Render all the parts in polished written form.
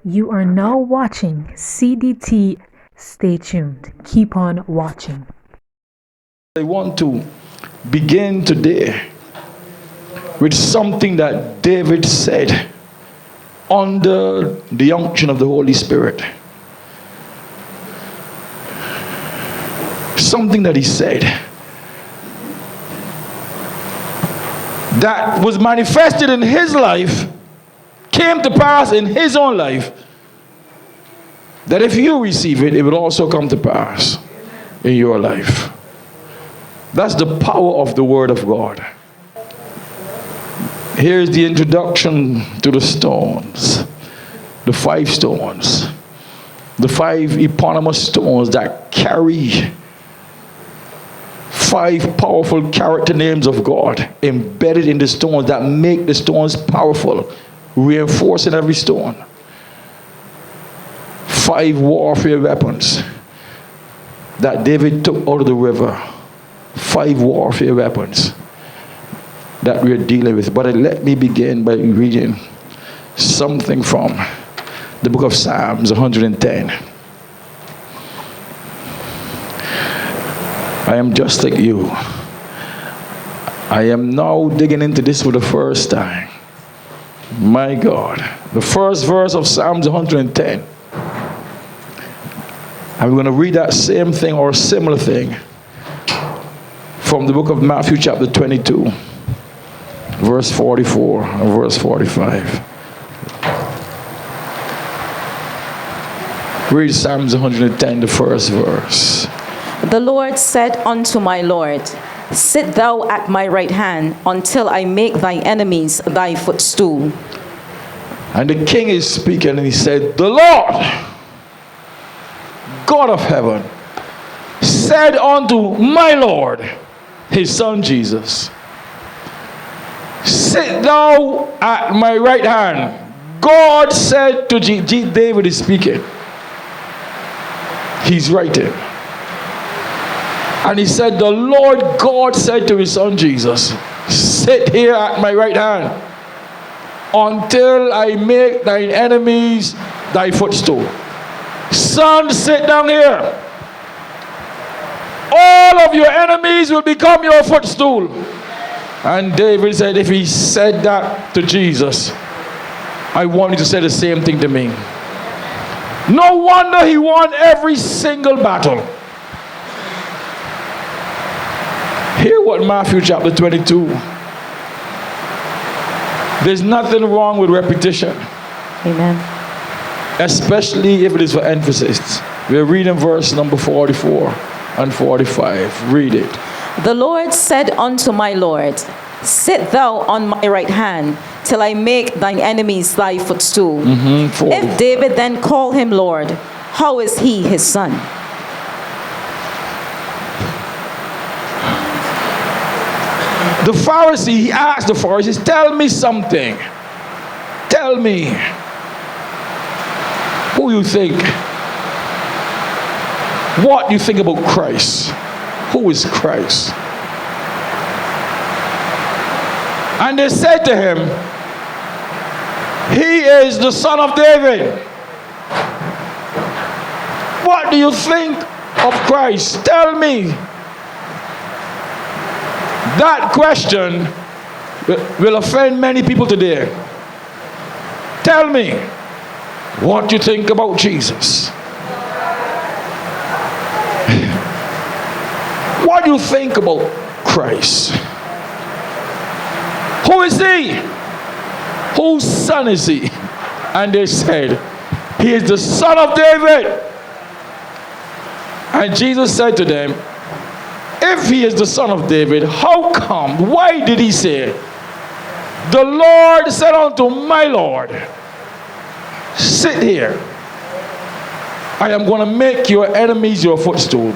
You are now watching CDT. Stay tuned. Keep on watching. I want to begin today with something that David said under the unction of the Holy Spirit. Something that he said that was manifested in his life, came to pass in his own life, that if you receive it, it will also come to pass in your life. That's the power of the Word of God. Here's the introduction to the stones, the 5 stones, the 5 eponymous stones that carry 5 powerful character names of God embedded in the stones that make the stones powerful, reinforcing every stone. 5 warfare weapons that David took out of the river. 5 warfare weapons that we're dealing with. But let me begin by reading something from the book of Psalms 110. I am just like you. I am now digging into this for the first time. My God. The first verse of Psalms 110. I'm going to read that same thing or similar thing from the book of Matthew chapter 22, verse 44 and verse 45. Read Psalms 110, the first verse. The Lord said unto my Lord, sit thou at my right hand until I make thy enemies thy footstool. And the king is speaking, and he said, the Lord, God of heaven, said unto my Lord, his son Jesus, sit thou at my right hand. God said to David is speaking. He's writing. And he said, the Lord God said to his son Jesus, sit here at my right hand until I make thine enemies thy footstool. Son, sit down here. All of your enemies will become your footstool. And David said, if he said that to Jesus, I want you to say the same thing to me. No wonder he won every single battle. Hear what Matthew chapter 22. There's nothing wrong with repetition. Amen. Especially if it is for emphasis. We're reading verse number 44 and 45. Read it. The Lord said unto my Lord, sit thou on my right hand till I make thine enemies thy footstool. If David then call him Lord, how is he his son? The Pharisee, he asked the Pharisees, tell me something. Tell me. Who you think? What you think about Christ? Who is Christ? And they said to him, he is the son of David. What do you think of Christ? Tell me. That question will offend many people today. Tell me what you think about Jesus. What do you think about Christ? Who is he? Whose son is he? And they said, he is the son of David. And Jesus said to them, if he is the son of David, how come? Why did he say, the Lord said unto my Lord, sit here. I am going to make your enemies your footstool.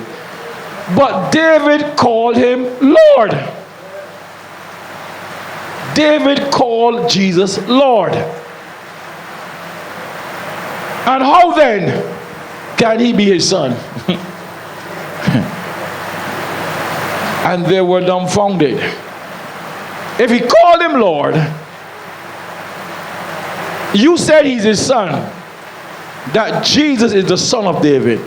But David called him Lord. David called Jesus Lord. And how then can he be his son? And they were dumbfounded. If he called him Lord, you said he's his son. that Jesus is the son of David.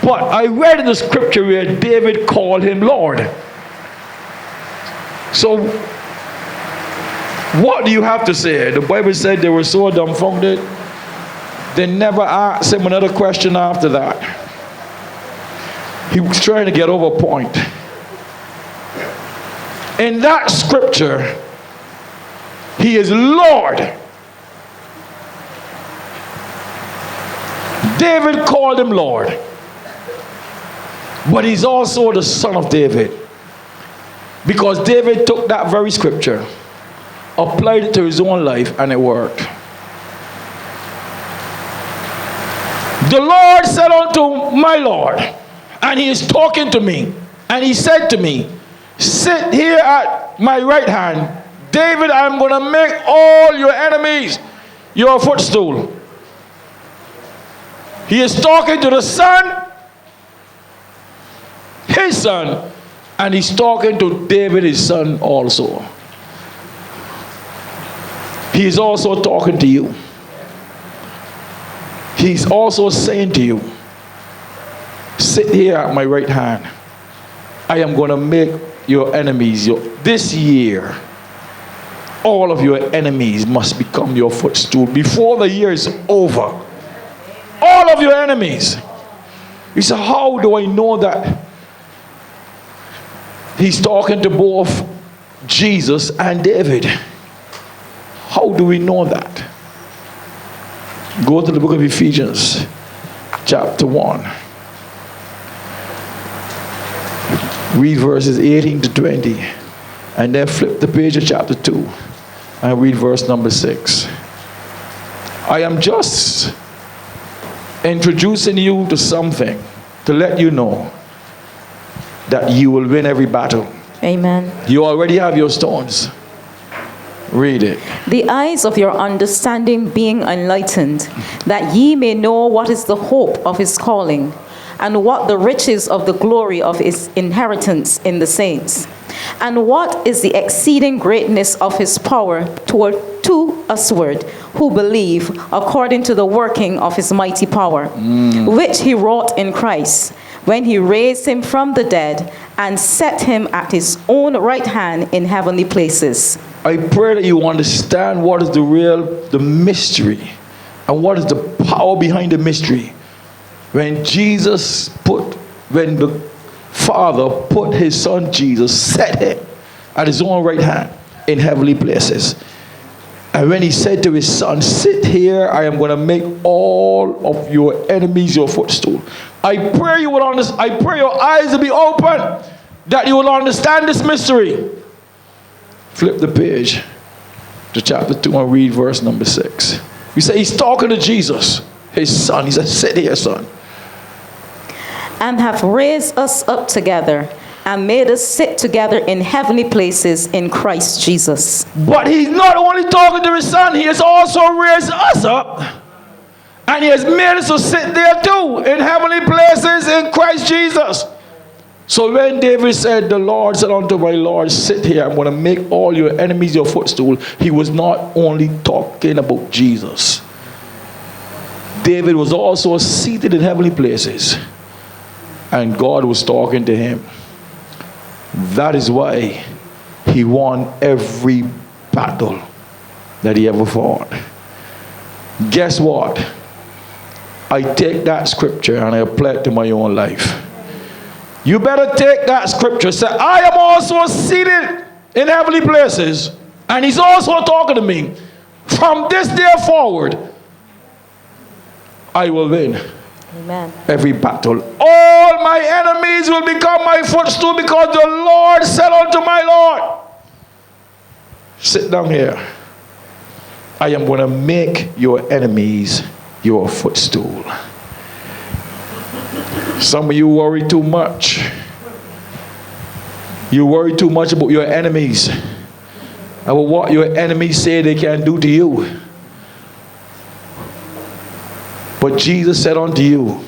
But I read in the scripture where David called him Lord. So, what do you have to say? The Bible said they were so dumbfounded, they never asked him another question after that. He was trying to get over a point. In that scripture, he is Lord. David called him Lord. But he's also the son of David. Because David took that very scripture, applied it to his own life, and it worked. The Lord said unto my Lord, and he is talking to me, and he said to me, sit here at my right hand. David, I'm going to make all your enemies your footstool. He is talking to the son, his son, and he's talking to David, his son also. He is also talking to you. He's also saying to you, sit here at my right hand. I am going to make your enemies, this year, all of your enemies must become your footstool before the year is over. All of your enemies. You say, how do I know that? He's talking to both Jesus and David. How do we know that? Go to the book of Ephesians, chapter 1. Read verses 18 to 20. And then flip the page of chapter 2 and read verse number 6. I am just introducing you to something to let you know that you will win every battle. Amen. You already have your stones. Read it. The eyes of your understanding being enlightened, that ye may know what is the hope of his calling, and what the riches of the glory of his inheritance in the saints, and what is the exceeding greatness of his power to usward, who believe, according to the working of his mighty power, which he wrought in Christ, when he raised him from the dead and set him at his own right hand in heavenly places. I pray that you understand what is the mystery, and what is the power behind the mystery. When the Father put his son Jesus, set him at his own right hand in heavenly places. And when he said to his son, sit here, I am going to make all of your enemies your footstool. I pray you will understand. I pray your eyes will be open, that you will understand this mystery. Flip the page to chapter 2 and read verse number 6. You say he's talking to Jesus, his son. He said, sit here, son. And have raised us up together and made us sit together in heavenly places in Christ Jesus. But he's not only talking to his son, he has also raised us up. And he has made us to sit there too, in heavenly places in Christ Jesus. So when David said, the Lord said unto my Lord, sit here, I'm going to make all your enemies your footstool, he was not only talking about Jesus. David was also seated in heavenly places, and God was talking to him. That is why he won every battle that he ever fought. Guess what? I take that scripture and I apply it to my own life. You better take that scripture. Say, I am also seated in heavenly places, and he's also talking to me. From this day forward, I will win. Amen. Every battle. All my enemies will become my footstool, because the Lord said unto my Lord, sit down here. I am going to make your enemies your footstool. Some of you worry too much. You worry too much about your enemies, about what your enemies say they can do to you. But Jesus said unto you,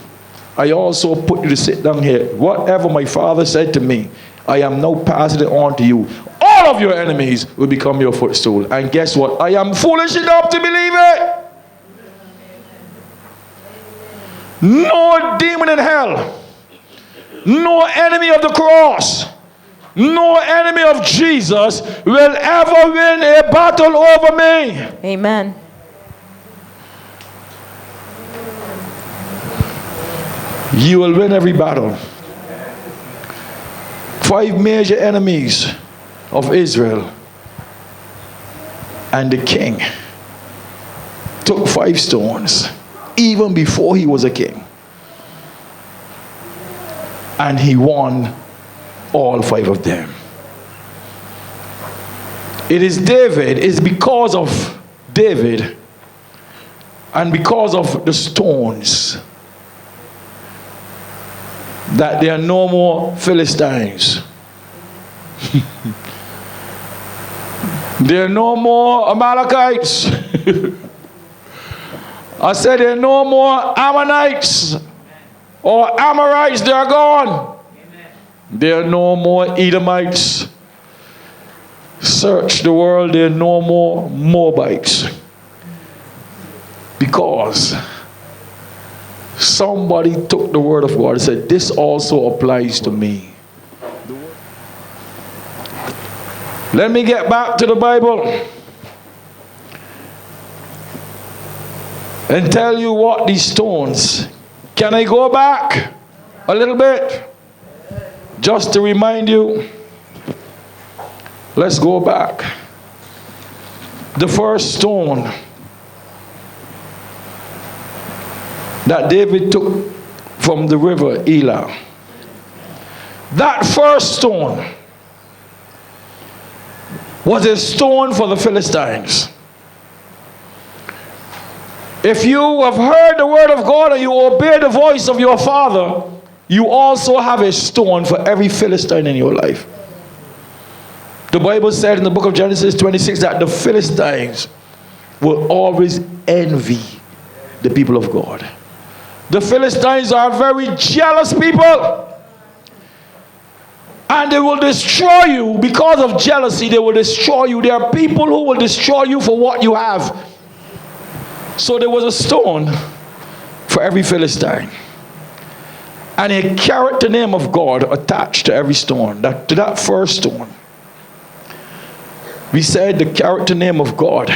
I also put you to sit down here. Whatever my Father said to me, I am now passing it on to you. All of your enemies will become your footstool. And guess what? I am foolish enough to believe it. No demon in hell, no enemy of the cross, no enemy of Jesus will ever win a battle over me. Amen. You will win every battle. 5 major enemies of Israel, and the king took 5 stones even before he was a king, and he won all 5 of them. It is David, it's because of David and because of the stones that there are no more Philistines. There are no more Amalekites. I said there are no more Ammonites or Amorites, they are gone. There are no more Edomites. Search the world, there are no more Moabites. Because somebody took the word of God and said, this also applies to me. Let me get back to the Bible and tell you what these stones. Can I go back a little bit? Just to remind you. Let's go back. The first stone that David took from the river Elah. That first stone was a stone for the Philistines. If you have heard the word of God and you obey the voice of your father, you also have a stone for every Philistine in your life. The Bible said in the book of Genesis 26 that the Philistines will always envy the people of God. The Philistines are very jealous people. And they will destroy you because of jealousy. They will destroy you. There are people who will destroy you for what you have. So there was a stone for every Philistine. And a character name of God attached to every stone. To that first stone. We said the character name of God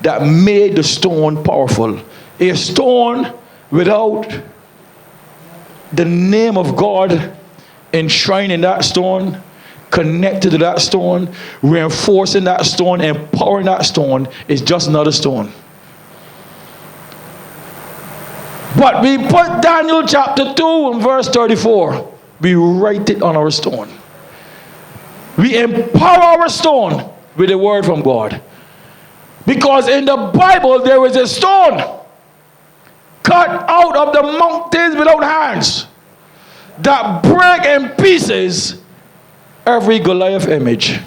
that made the stone powerful. A stone without the name of God enshrined in that stone, connected to that stone, reinforcing that stone, empowering that stone, is just another stone. But we put Daniel chapter 2 and verse 34. We write it on our stone. We empower our stone with the word from God. Because in the Bible there is a stone cut out of the mountains without hands that break in pieces every Goliath image,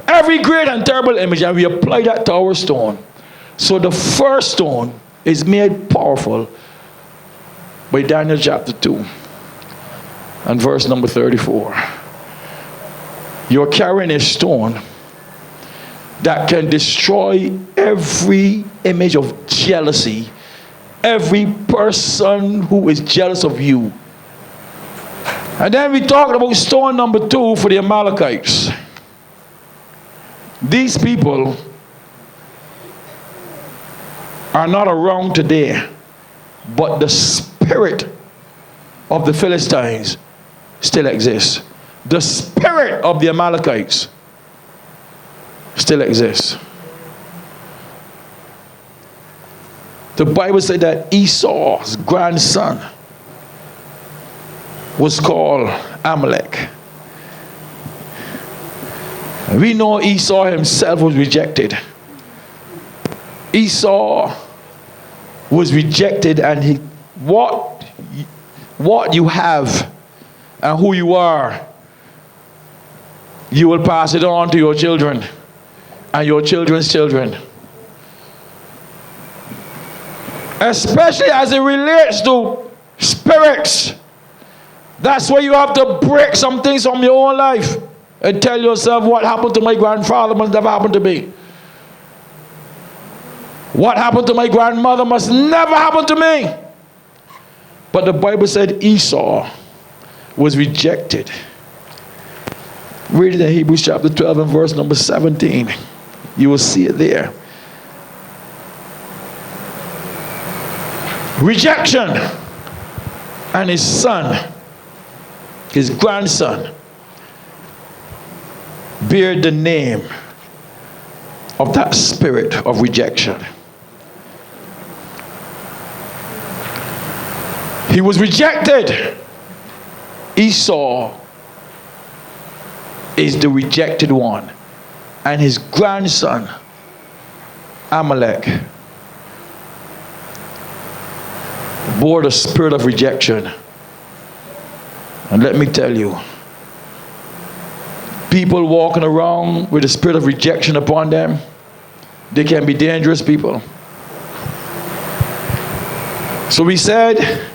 every great and terrible image, and we apply that to our stone. So the first stone is made powerful by Daniel chapter 2 and verse number 34. You're carrying a stone that can destroy every image of jealousy, every person who is jealous of you. And then we talked about stone number 2 for the Amalekites. These people are not around today, but the spirit of the Philistines still exists. The spirit of the Amalekites still exists. The Bible said that Esau's grandson was called Amalek. We know Esau himself was rejected. Esau was rejected, and what you have and who you are, you will pass it on to your children and your children's children. Especially as it relates to spirits. That's why you have to break some things from your own life and tell yourself, what happened to my grandfather must never happen to me. What happened to my grandmother must never happen to me. But the Bible said Esau was rejected. Read it in Hebrews chapter 12 and verse number 17. You will see it there. Rejection. And his son, his grandson, bear the name of that spirit of rejection. He was rejected. Esau is the rejected one. And his grandson, Amalek, bore the spirit of rejection. And let me tell you, people walking around with the spirit of rejection upon them, they can be dangerous people. So we said,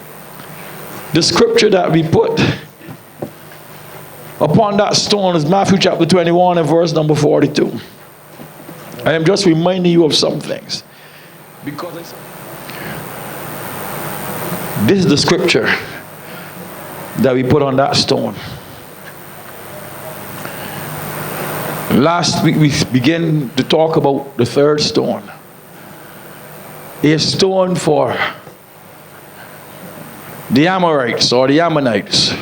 the scripture that we put upon that stone is Matthew chapter 21 and verse number 42. I am just reminding you of some things. Because this is the scripture that we put on that stone. Last week we began to talk about the third stone. A stone for the Amorites or the Ammonites.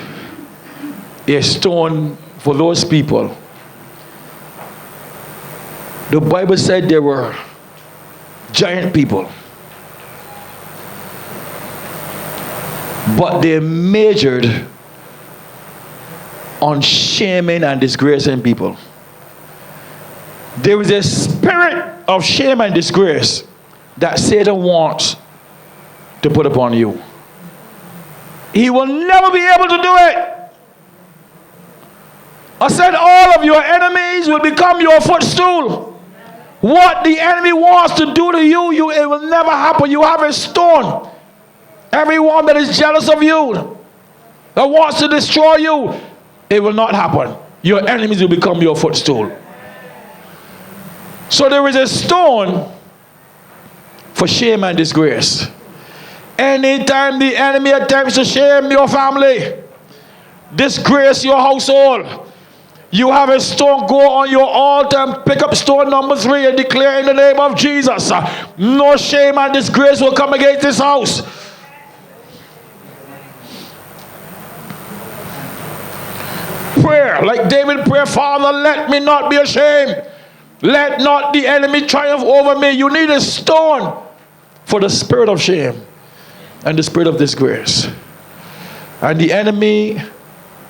A stone for those people. The Bible said they were giant people. But they majored on shaming and disgracing people. There is a spirit of shame and disgrace that Satan wants to put upon you. He will never be able to do it. I said all of your enemies will become your footstool. What the enemy wants to do to you, it will never happen. You have a stone. Everyone that is jealous of you, that wants to destroy you, it will not happen. Your enemies will become your footstool. So there is a stone for shame and disgrace. Anytime the enemy attempts to shame your family, disgrace your household, you have a stone, go on your altar and pick up stone number 3 and declare in the name of Jesus, no shame and disgrace will come against this house. Prayer, like David prayed, Father, let me not be ashamed. Let not the enemy triumph over me. You need a stone for the spirit of shame and the spirit of disgrace. And the enemy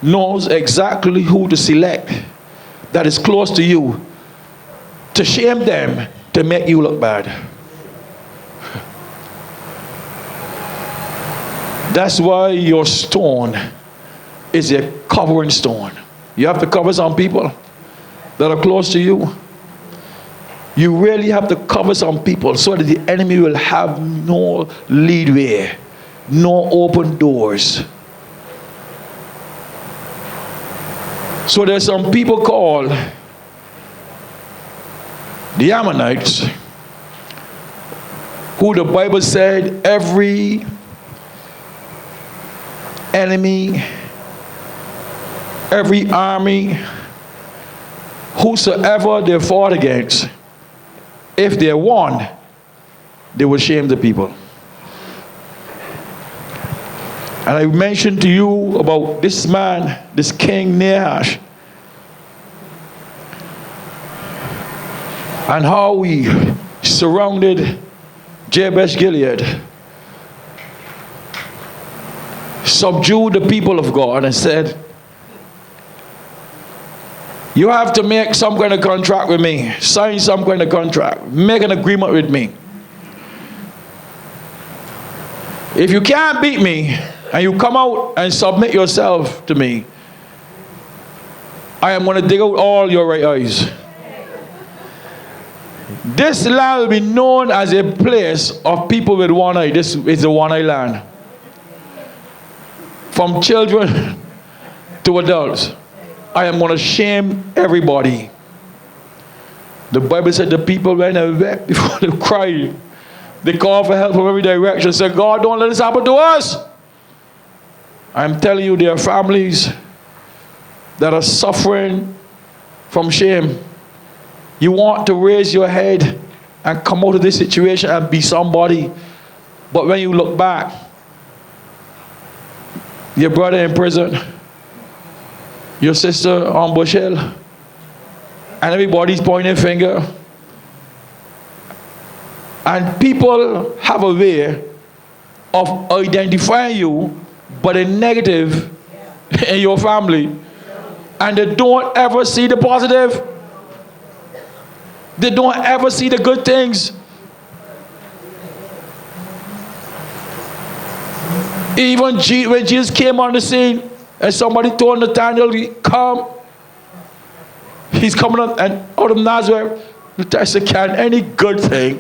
knows exactly who to select that is close to you to shame them, to make you look bad. That's why your stone is a covering stone. You have to cover some people that are close to you. You really have to cover some people so that the enemy will have no leadway, no open doors. So there's some people called the Ammonites, who the Bible said every enemy, every army, whosoever they fought against, if they won, they will shame the people. And I mentioned to you about this man, this king Nahash, and how he surrounded Jabesh Gilead, subdued the people of God and said, you have to make some kind of contract with me, sign some kind of contract, make an agreement with me. If you can't beat me and you come out and submit yourself to me, I am going to dig out all your right eyes. This land will be known as a place of people with one eye. This is the one eye land. From children to adults, I am going to shame everybody. The Bible said the people went and wept before they cried. They called for help from every direction. Said, God, don't let this happen to us. I'm telling you, there are families that are suffering from shame. You want to raise your head and come out of this situation and be somebody. But when you look back, your brother in prison, your sister on Bush Hill, and everybody's pointing a finger. And people have a way of identifying you but a negative in your family, and they don't ever see the positive. They don't ever see the good things. Even when Jesus came on the scene and somebody told Nathanael, come, he's coming out of Nazareth. I said, can any good thing?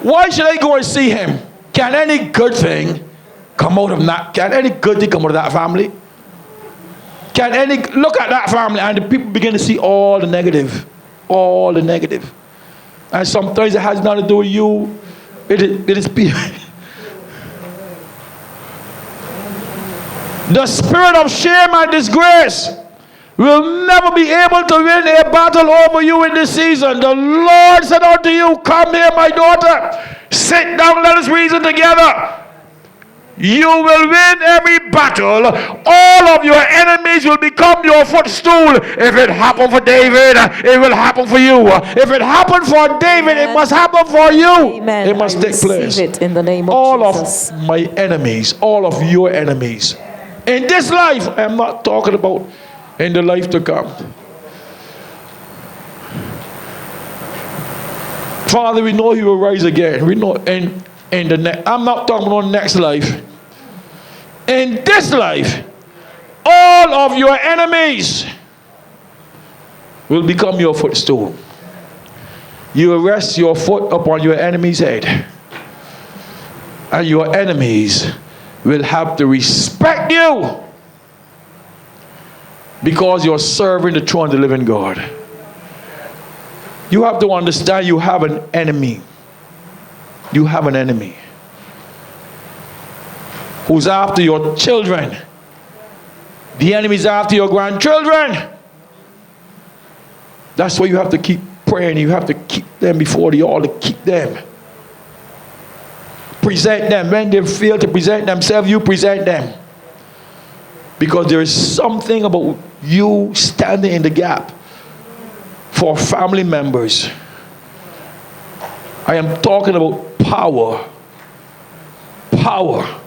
Why should I go and see him? Can any good thing come out of that? Can any good thing come out of that family? Can any, look at that family, and the people begin to see all the negative. All the negative. And sometimes it has nothing to do with you. It is people. The spirit of shame and disgrace will never be able to win a battle over you in this season. The Lord said unto you, come here, my daughter. Sit down, let us reason together. You will win every battle. All of your enemies will become your footstool. If it happened for David, it will happen for you. If it happened for David, it must happen for you. Amen. It must take place. It in the name of all Jesus. of my enemies, all of your enemies. In this life, I'm not talking about in the life to come. Father, we know you will rise again. We know in the next. I'm not talking about next life. In this life, all of your enemies will become your footstool. You will rest your foot upon your enemy's head, and your enemies will have to respect you because you're serving the true and the living God. You have to understand you have an enemy. You have an enemy who's after your children. The enemy's after your grandchildren. That's why you have to keep praying. You have to keep them before the altar. Keep them. Present them. When they fail to present themselves, you present them. Because there is something about you standing in the gap for family members. I am talking about power. Power.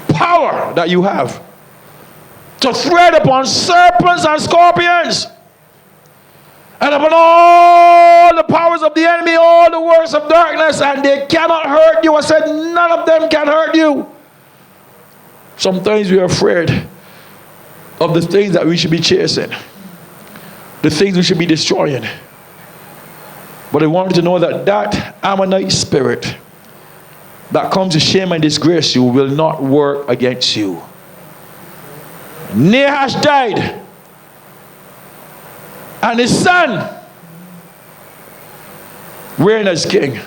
Power that you have to tread upon serpents and scorpions, and upon all the powers of the enemy, all the works of darkness, and they cannot hurt you. I said none of them can hurt you. Sometimes we are afraid of the things that we should be chasing, the things we should be destroying. But I want you to know that that Ammonite spirit that comes to shame and disgrace you will not work against you. Nahash died, and his son reigned as king.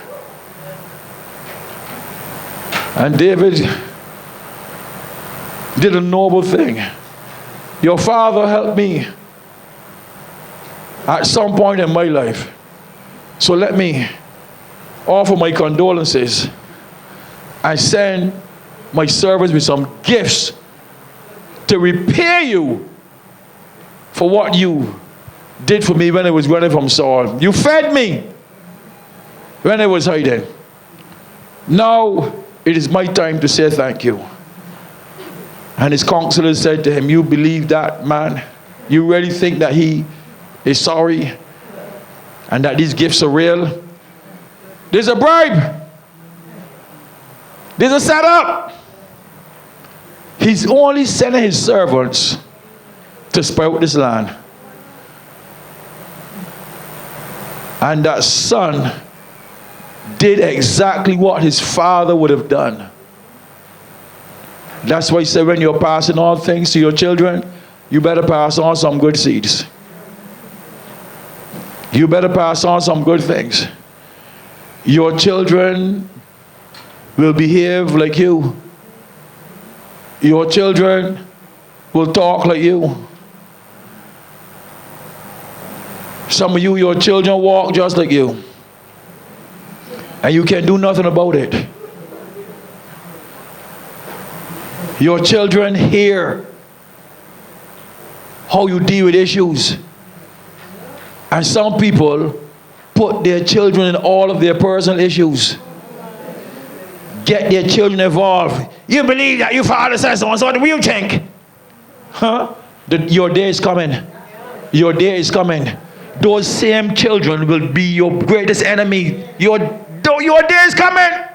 And David did a noble thing. Your father helped me at some point in my life. So let me offer my condolences and send my servants with some gifts to repay you for what you did for me when I was running from Saul. You fed me when I was hiding. Now it is my time to say thank you. And his counselor said to him, you believe that man? You really think that he is sorry and that these gifts are real? There's a bribe. There's a setup. He's only sending his servants to spoil this land. And that son did exactly what his father would have done. That's why he said when you're passing on things to your children, you better pass on some good seeds. You better pass on some good things. Your children will behave like you. Your children will talk like you. Some of you, your children walk just like you. And you can't do nothing about it. Your children hear how you deal with issues. And some people put their children in all of their personal issues. Get their children involved. You believe that your father says so, so what do you think? Huh? Your day is coming. Your day is coming. Those same children will be your greatest enemy. Your day is coming.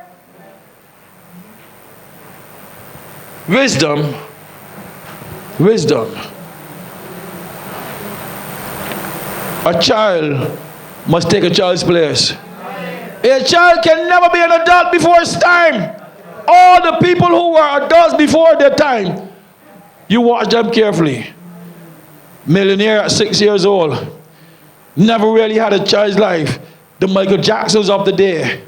Wisdom. Wisdom. A child must take a child's place. A child can never be an adult before his time. All the people who were adults before their time, you watch them carefully. Millionaire at 6 years old. Never really had a child's life. The Michael Jacksons of the day.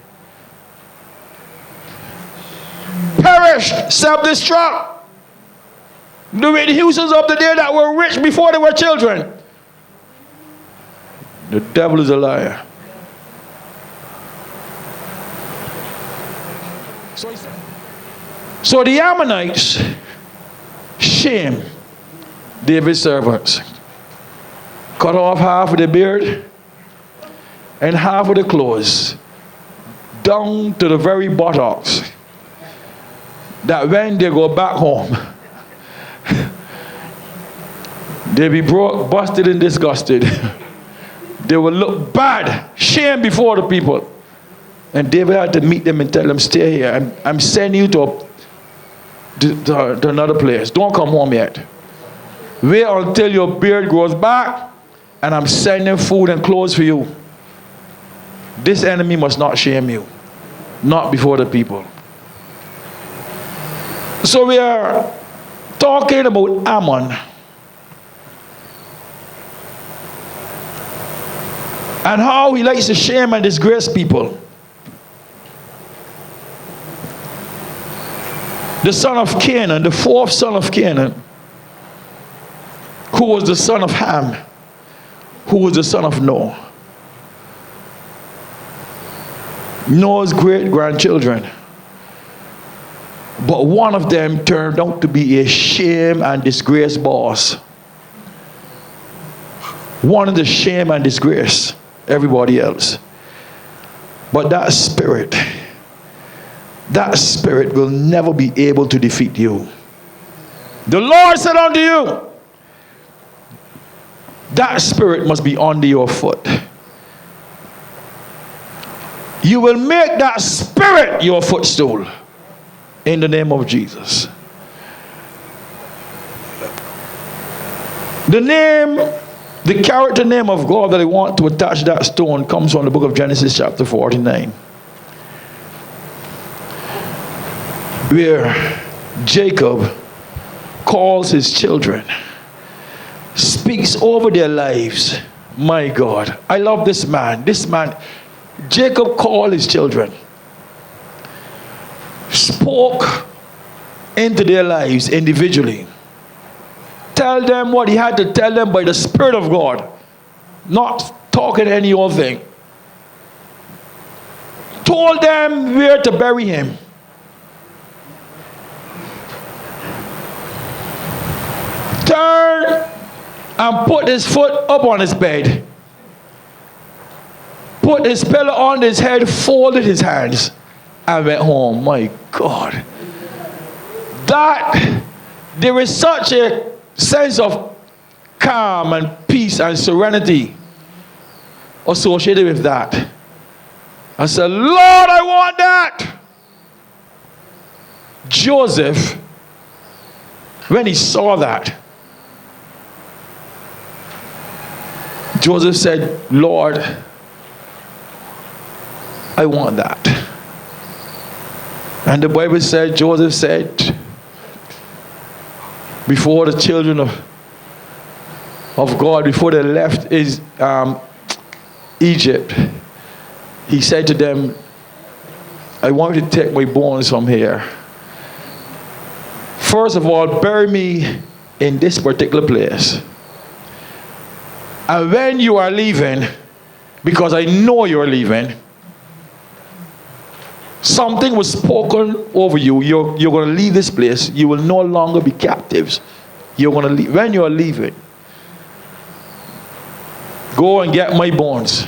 Perished, self-destruct. The Whitney Houstons of the day that were rich before they were children. The devil is a liar. So the Ammonites shame David's servants. Cut off half of the beard and half of the clothes down to the very buttocks, that when they go back home they be broke, busted and disgusted. They will look bad, shame before the people. And David had to meet them and tell them, stay here. I'm sending you to another place. Don't come home yet. Wait until your beard grows back, and I'm sending food and clothes for you. This enemy must not shame you, not before the people. So we are talking about Ammon. And how he likes to shame and disgrace people. The son of Canaan, the fourth son of Canaan, who was the son of Ham, who was the son of Noah. Noah's great-grandchildren. But one of them turned out to be a shame and disgrace boss. One of the shame and disgrace everybody else. But that spirit will never be able to defeat you. The Lord said unto you, that spirit must be under your foot. You will make that spirit your footstool in the name of Jesus. The character name of God that I want to attach that stone comes from the book of Genesis chapter 49. Where Jacob calls his children, speaks over their lives. My God, I love this man. This man, Jacob called his children, spoke into their lives individually. Tell them what he had to tell them by the Spirit of God, not talking any old thing. Told them where to bury him. Turned and put his foot up on his bed. Put his pillow on his head, folded his hands, and went home. My God. That there is such a sense of calm and peace and serenity associated with that. I said, Lord, I want that. Joseph, when he saw that, Joseph said, Lord, I want that. And the Bible said, Joseph said, before the children of God, before they left Egypt, he said to them, I want you to take my bones from here. First of all, bury me in this particular place. And when you are leaving, because I know you're leaving, something was spoken over you. You're going to leave this place. You will no longer be captives. You're going to leave. When you're leaving, go and get my bones.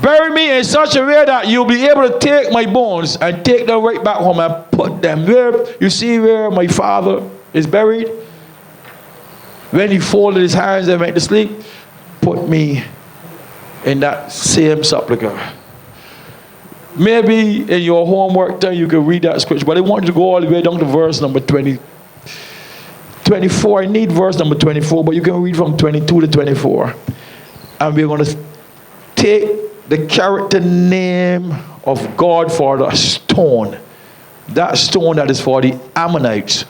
Bury me in such a way that you'll be able to take my bones and take them right back home and put them where, you see where my father is buried? When he folded his hands and went to sleep, put me in that same sepulcher. Maybe in your homework time you can read that scripture, but I want you to go all the way down to verse number 24. I need verse number 24, but you can read from 22 to 24. And we're going to take the character name of God for the stone. That stone that is for the Ammonites.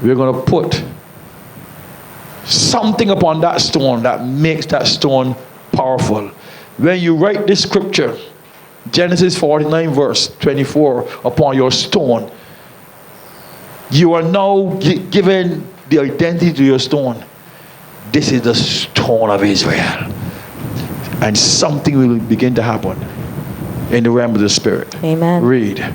We're going to put something upon that stone that makes that stone powerful. When you write this scripture, Genesis 49 verse 24, upon your stone, you are now given the identity to your stone. This is the stone of Israel. And something will begin to happen in the realm of the Spirit. Amen. Read.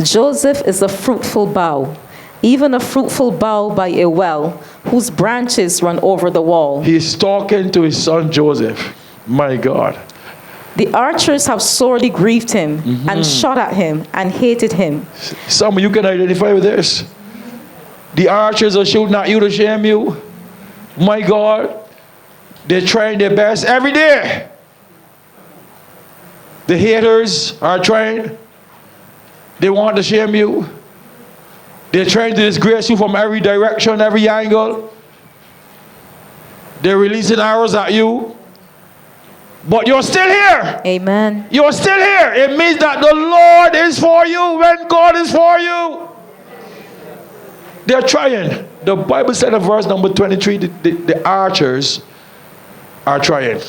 Joseph is a fruitful bough, even a fruitful bough by a well, whose branches run over the wall. He's talking to his son Joseph. My God. The archers have sorely grieved him and shot at him and hated him. Some of you can identify with this. The archers are shooting at you to shame you. My God. They're trying their best every day. The haters are trying. They want to shame you. They're trying to disgrace you from every direction, every angle. They're releasing arrows at you. But you're still here. Amen. You're still here. It means that the Lord is for you when God is for you. They're trying. The Bible said in verse number 23, the archers are trying.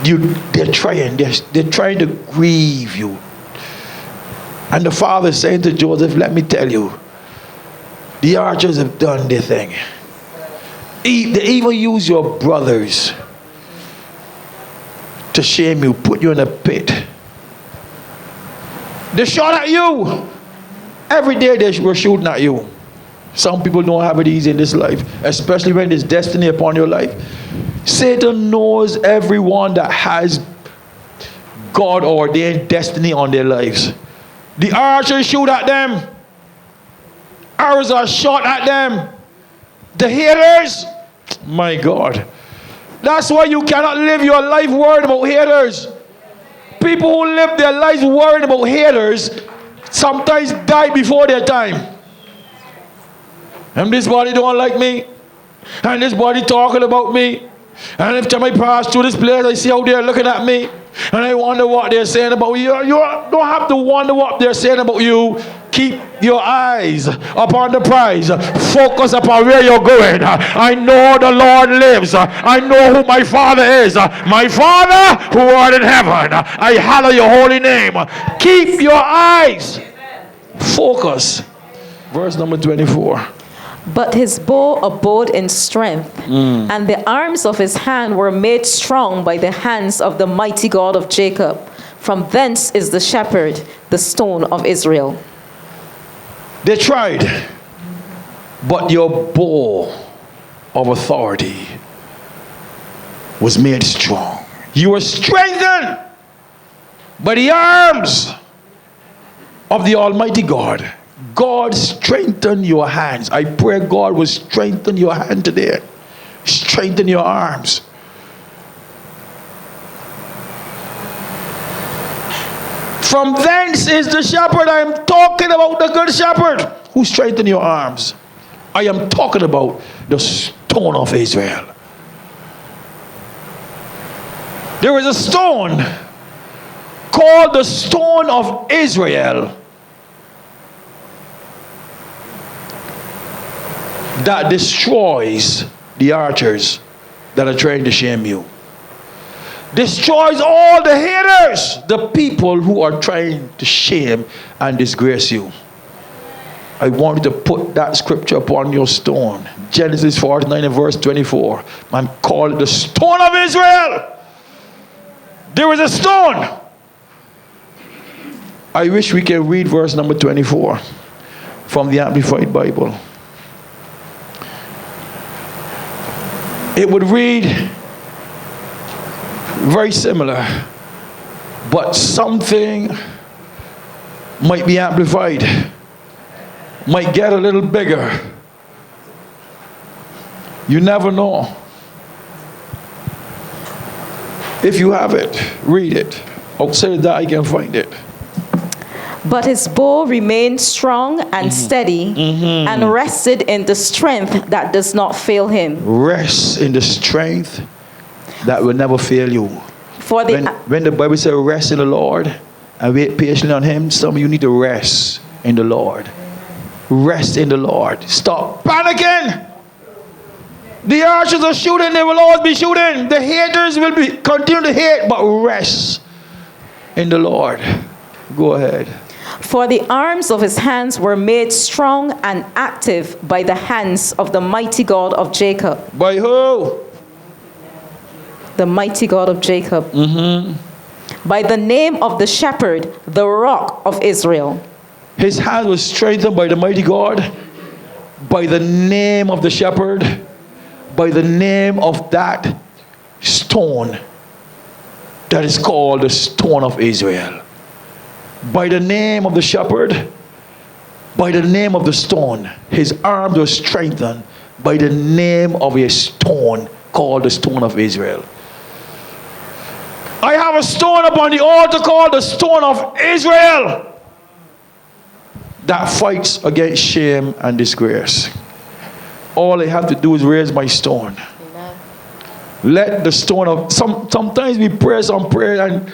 They're trying. They're trying to grieve you. And the father is saying to Joseph, let me tell you, the archers have done their thing. They even use your brothers to shame you, put you in a pit. They shot at you. Every day they were shooting at you. Some people don't have it easy in this life, especially when there's destiny upon your life. Satan knows everyone that has God ordained destiny on their lives. The archers shoot at them. Arrows are shot at them. The haters, my God. That's why you cannot live your life worried about haters. People who live their lives worried about haters sometimes die before their time. And this body don't like me. And this body talking about me. And every time I pass through this place, I see how they're looking at me. And I wonder what they're saying about you. You don't have to wonder what they're saying about you. Keep your eyes upon the prize. Focus upon where you're going. I know the Lord lives. I know who my Father is. My Father who art in heaven. I hallow your holy name. Keep your eyes. Focus. Verse number 24. But his bow abode in strength, and the arms of his hand were made strong by the hands of the mighty God of Jacob. From thence is the shepherd, the stone of Israel. They tried, but your bow of authority was made strong. You were strengthened by the arms of the Almighty God. God strengthen your hands. I pray God will strengthen your hand today. Strengthen your arms. From thence is the shepherd. I am talking about the good shepherd who strengthened your arms. I am talking about the stone of Israel. There is a stone called the stone of Israel that destroys the archers that are trying to shame you. destroys all the haters, the people who are trying to shame and disgrace you. I want you to put that scripture upon your stone. Genesis 49 and verse 24. Man called it the stone of Israel. There is a stone. I wish we can read verse number 24 from the Amplified Bible. It would read very similar, but something might be amplified, might get a little bigger. You never know. If you have it, read it. Outside that I can find it. But his bow remained strong and steady, and rested in the strength that does not fail him. Rest in the strength that will never fail you. For the When the Bible says rest in the Lord and wait patiently on him, some of you need to rest in the Lord. Rest in the Lord. Stop panicking. The archers are shooting, they will always be shooting. The haters will be continue to hate, but rest in the Lord. Go ahead. For the arms of his hands were made strong and active by the hands of the mighty God of Jacob. By who? The mighty God of Jacob. By the name of the shepherd, the rock of Israel. His hand was strengthened by the mighty God, by the name of the shepherd, by the name of that stone that is called the stone of Israel. By the name of the shepherd, by the name of the stone, his arm was strengthened by the name of a stone called the stone of Israel. I have a stone upon the altar called the stone of Israel that fights against shame and disgrace. All I have to do is raise my stone. Amen. Let the stone of sometimes we pray some prayer, and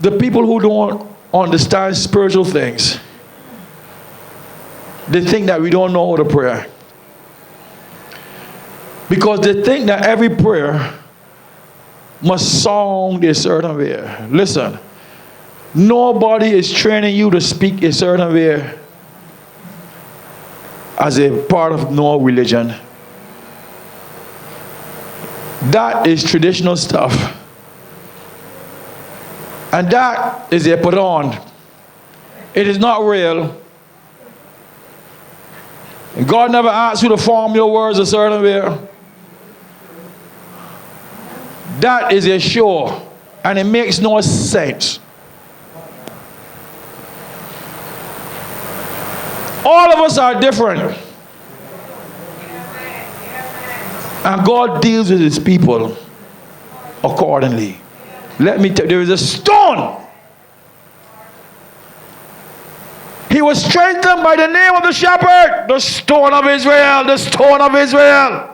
the people who don't understand spiritual things, they think that we don't know how to pray, because they think that every prayer must sound a certain way. Listen, nobody is training you to speak a certain way as a part of no religion. That is traditional stuff. And that is a put on. It is not real. And God never asked you to form your words a certain way. That is a show, and it makes no sense. All of us are different. And God deals with his people accordingly. Let me tell you, there is a stone. He was strengthened by the name of the shepherd, the stone of Israel, the stone of Israel.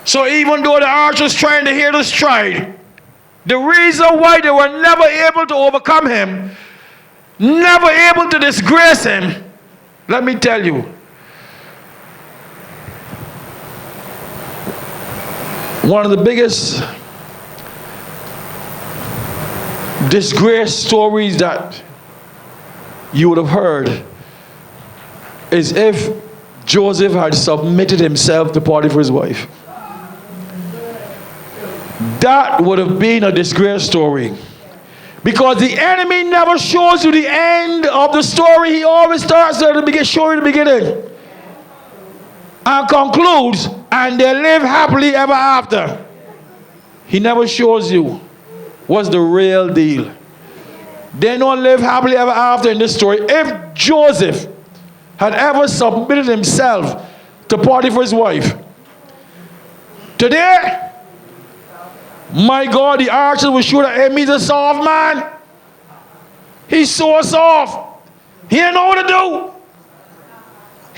So even though the archers trying to hit the stride, the reason why they were never able to overcome him, never able to disgrace him, let me tell you, one of the biggest disgrace stories that you would have heard is if Joseph had submitted himself to Potiphar's wife. That would have been a disgrace story, because the enemy never shows you the end of the story. He always starts at the beginning, showing the beginning, and concludes, and they live happily ever after. He never shows you what's the real deal. They don't live happily ever after in this story. If Joseph had ever submitted himself to Potiphar's wife, today, my God, the archers will shoot at him. He's a soft man. He's so soft. He don't know what to do.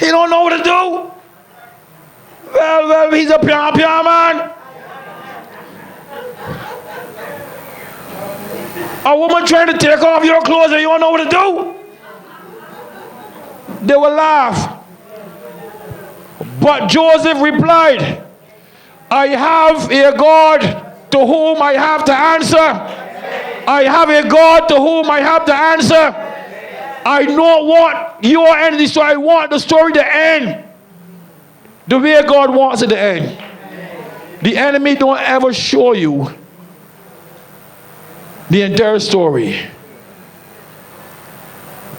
He don't know what to do. Well, he's a pure man. A woman trying to take off your clothes and you don't know what to do. They will laugh. But Joseph replied, I have a God to whom I have to answer. I have a God to whom I have to answer. I don't want your end, so I want the story to end the way God wants it to end. The enemy don't ever show you the entire story.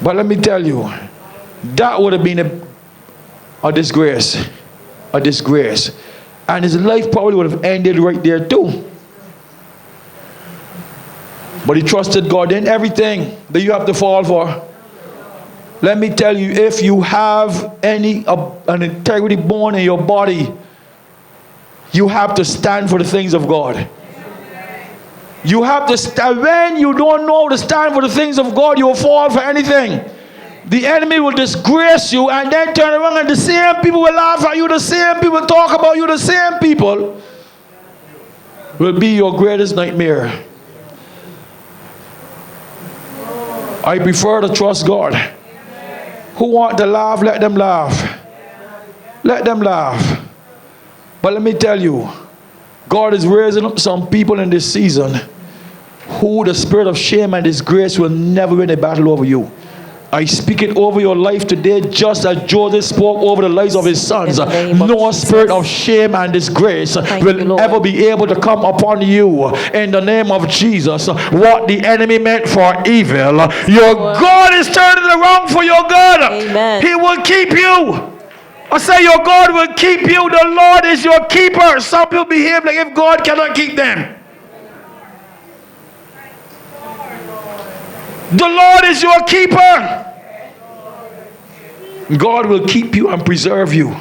But let me tell you, that would have been a disgrace. A disgrace. And his life probably would have ended right there too. But he trusted God in everything that you have to fall for. Let me tell you, if you have an integrity bone in your body, you have to stand for the things of God. You have to stand. When you don't know to stand for the things of God, you will fall for anything. The enemy will disgrace you and then turn around and the same people will laugh at you, the same people talk about you, the same people will be your greatest nightmare. I prefer to trust God. Who want to laugh, let them laugh. Let them laugh. But let me tell you, God is raising up some people in this season who the spirit of shame and disgrace will never win a battle over you. I speak it over your life today, just as Joseph spoke over the lives of his sons. No spirit of shame and disgrace will ever be able to come upon you in the name of Jesus. What the enemy meant for evil, your God is turning it around for your good. Amen. He will keep you. I say your God will keep you. The Lord is your keeper. Some people behave like if God cannot keep them. The Lord is your keeper. God will keep you and preserve you.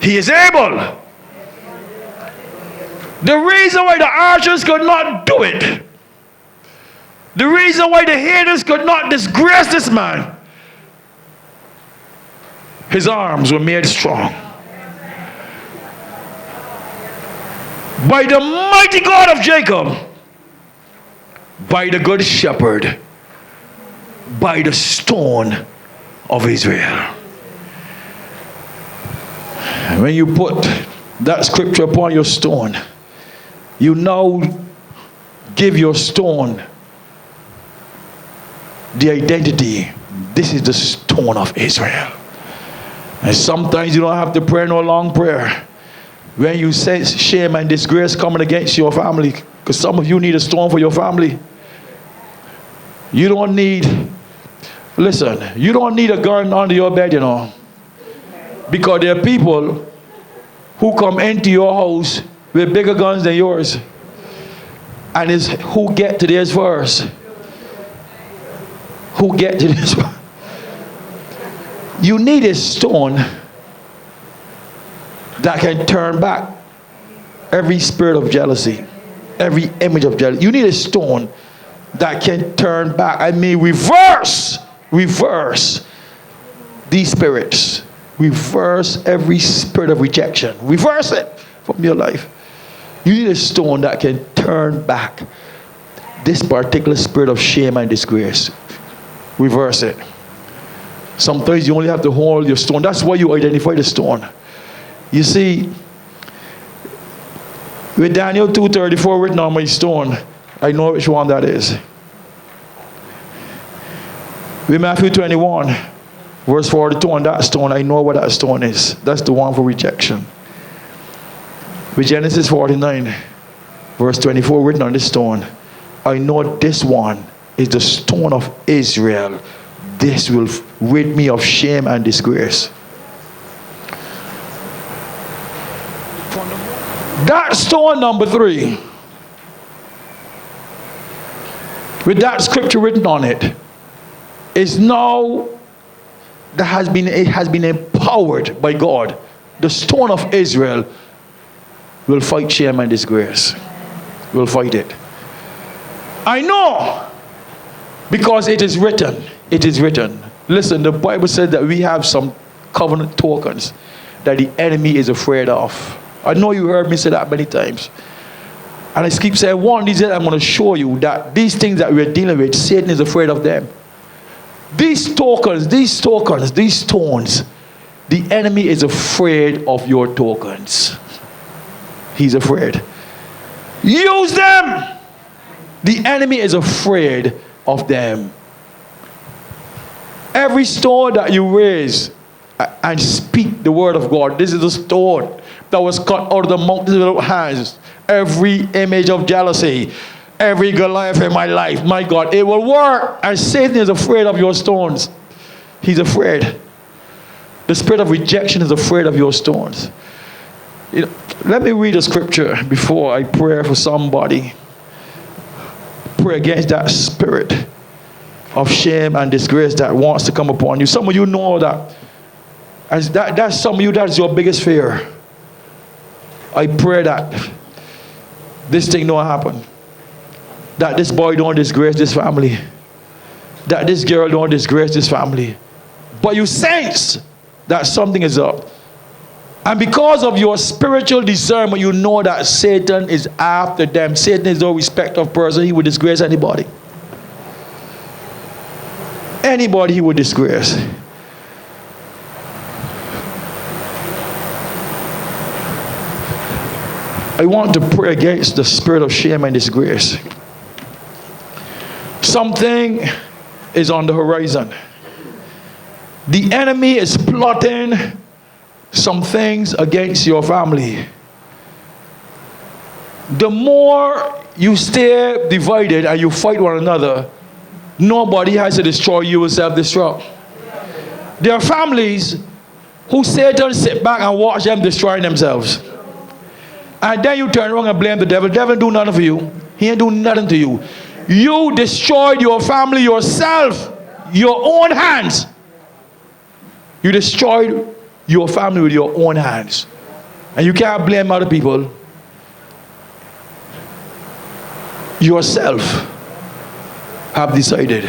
He is able. The reason why the archers could not do it, the reason why the haters could not disgrace this man, his arms were made strong by the mighty God of Jacob, by the good shepherd, by the stone of Israel. When you put that scripture upon your stone, you now give your stone the identity. This is the stone of Israel. And sometimes you don't have to pray no long prayer. When you sense shame and disgrace coming against your family, because some of you need a stone for your family. You don't need, listen, you don't need a gun under your bed, you know. Because there are people who come into your house with bigger guns than yours. And it's who get to theirs first. Who get to this one. You need a stone that can turn back every spirit of jealousy, every image of jealousy. You need a stone that can turn back. I mean, reverse these spirits. Reverse every spirit of rejection. Reverse it from your life. You need a stone that can turn back this particular spirit of shame and disgrace. Reverse it. Sometimes you only have to hold your stone. That's why you identify the stone. You see, with Daniel 2:34 written on my stone, I know which one that is. With Matthew 21, verse 42 on that stone, I know what that stone is. That's the one for rejection. With Genesis 49, verse 24 written on this stone, I know this one is the stone of Israel. This will rid me of shame and disgrace. That stone number 3, with that scripture written on it, is now that it has been empowered by God. The stone of Israel will fight shame and disgrace. Will fight it. I know, because it is written. It is written. Listen, the Bible said that we have some covenant tokens that the enemy is afraid of. I know you heard me say that many times. And I keep saying, one of these days I'm going to show you that these things that we're dealing with, Satan is afraid of them. These tokens, these stones, the enemy is afraid of your tokens. He's afraid. Use them. The enemy is afraid of them. Every stone that you raise and speak the word of God, this is the stone that was cut out of the mountains without hands. Every image of jealousy, every Goliath in my life, my God, it will work. And Satan is afraid of your stones. He's afraid. The spirit of rejection is afraid of your stones. Let me read a scripture before I pray for somebody. Pray against that spirit of shame and disgrace that wants to come upon you. Some of you know that. As that's some of you, that's your biggest fear. I pray that this thing don't happen. That this boy don't disgrace this family. That this girl don't disgrace this family. But you sense that something is up. And because of your spiritual discernment, you know that Satan is after them. Satan is no respecter of person. He would disgrace anybody. Anybody he would disgrace. I want to pray against the spirit of shame and disgrace. Something is on the horizon. The enemy is plotting some things against your family. The more you stay divided and you fight one another, nobody has to destroy you, will self-destruct. There are families who Satan sit back and watch them destroying themselves. And then you turn around and blame the devil. The devil do nothing for you. He ain't do nothing to you. You destroyed your family yourself. Your own hands. You destroyed your family with your own hands. And you can't blame other people. Yourself have decided.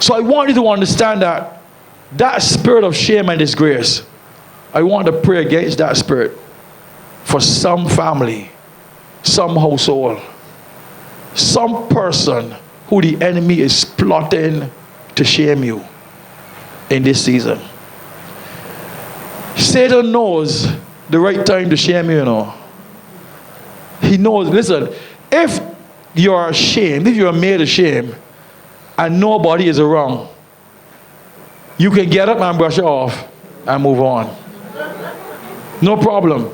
So I want you to understand that that spirit of shame and disgrace, I want to pray against that spirit for some family, some household, some person who the enemy is plotting to shame you in this season. Satan knows the right time to shame you, you know. He knows, listen, if you're ashamed, if you're made ashamed, and nobody is around, you can get up and brush it off and move on. No problem.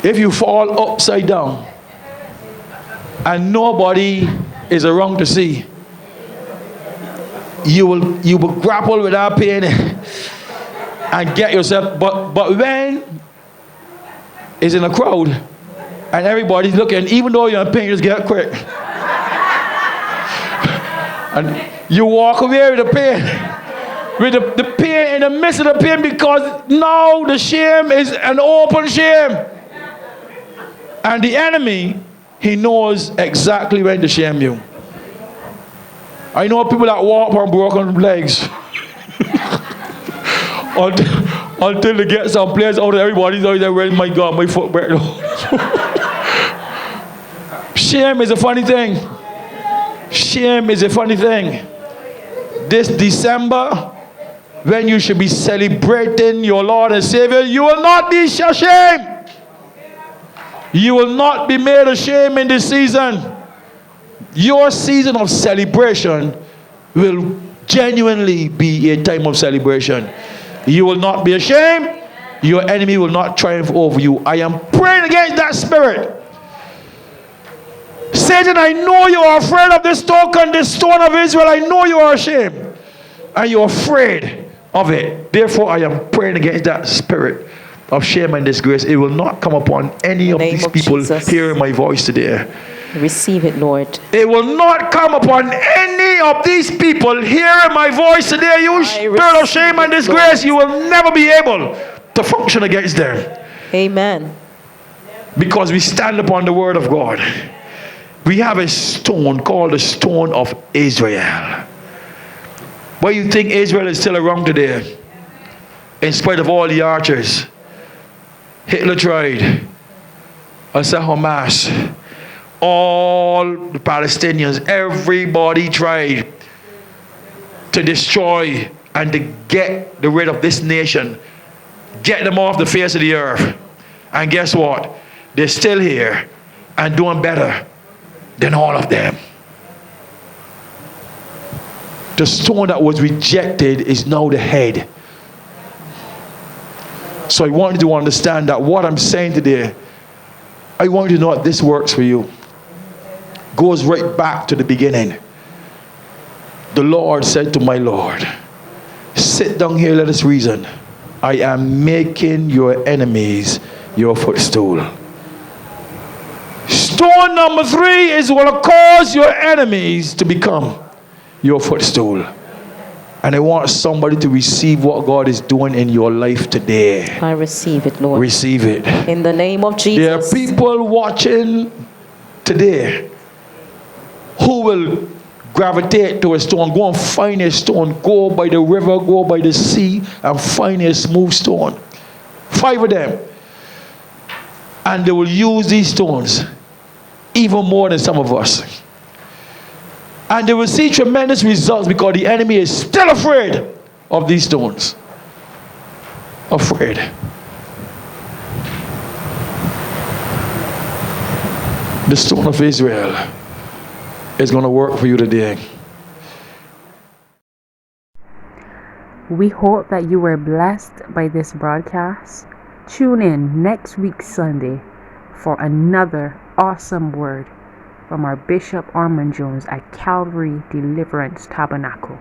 If you fall upside down and nobody is around to see, you will grapple with that pain and get yourself. But when it's in a crowd and everybody's looking, even though you're in pain, you just get quick. And you walk away with the pain. With the pain in the midst of the pain, because now the shame is an open shame. And the enemy, he knows exactly when to shame you. I know people that walk on broken legs until they get some place out of everybody's always like, my God, my foot broke. Shame is a funny thing. Shame is a funny thing. This December, when you should be celebrating your Lord and Savior, you will not be ashamed. You will not be made ashamed in this season. Your season of celebration will genuinely be a time of celebration. You will not be ashamed. Your enemy will not triumph over you. I am praying against that spirit. Satan, I know you are afraid of this token, this stone of Israel. I know you are ashamed. And you're afraid of it. Therefore, I am praying against that spirit of shame and disgrace. It will not come upon any of these people hearing my voice today. Receive it, Lord. It will not come upon any of these people hearing my voice today. You spirit of shame and disgrace, you will never be able to function against them. Amen. Because we stand upon the word of God. We have a stone called the stone of Israel. Why you think Israel is still around today? In spite of all the archers. Hitler tried. I said Hamas. All the Palestinians, everybody tried to destroy and to get rid of this nation. Get them off the face of the earth. And guess what? they're still here and doing better than all of them. The stone that was rejected is now the head. So I want you to understand that what I'm saying today, I want you to know that this works for you. Goes right back to the beginning. The Lord said to my Lord, sit down here, let us reason. I am making your enemies your footstool. Stone number 3 is going to cause your enemies to become your footstool. And I want somebody to receive what God is doing in your life today. I receive it, Lord. Receive it. In the name of Jesus. There are people watching today who will gravitate to a stone. Go and find a stone. Go by the river, go by the sea, and find a smooth stone. 5 of them. And they will use these stones even more than some of us. And they will see tremendous results because the enemy is still afraid of these stones. Afraid. The stone of Israel is going to work for you today. We hope that you were blessed by this broadcast. Tune in next week Sunday for another awesome word from our Bishop Orman Jones at Calvary Deliverance Tabernacle.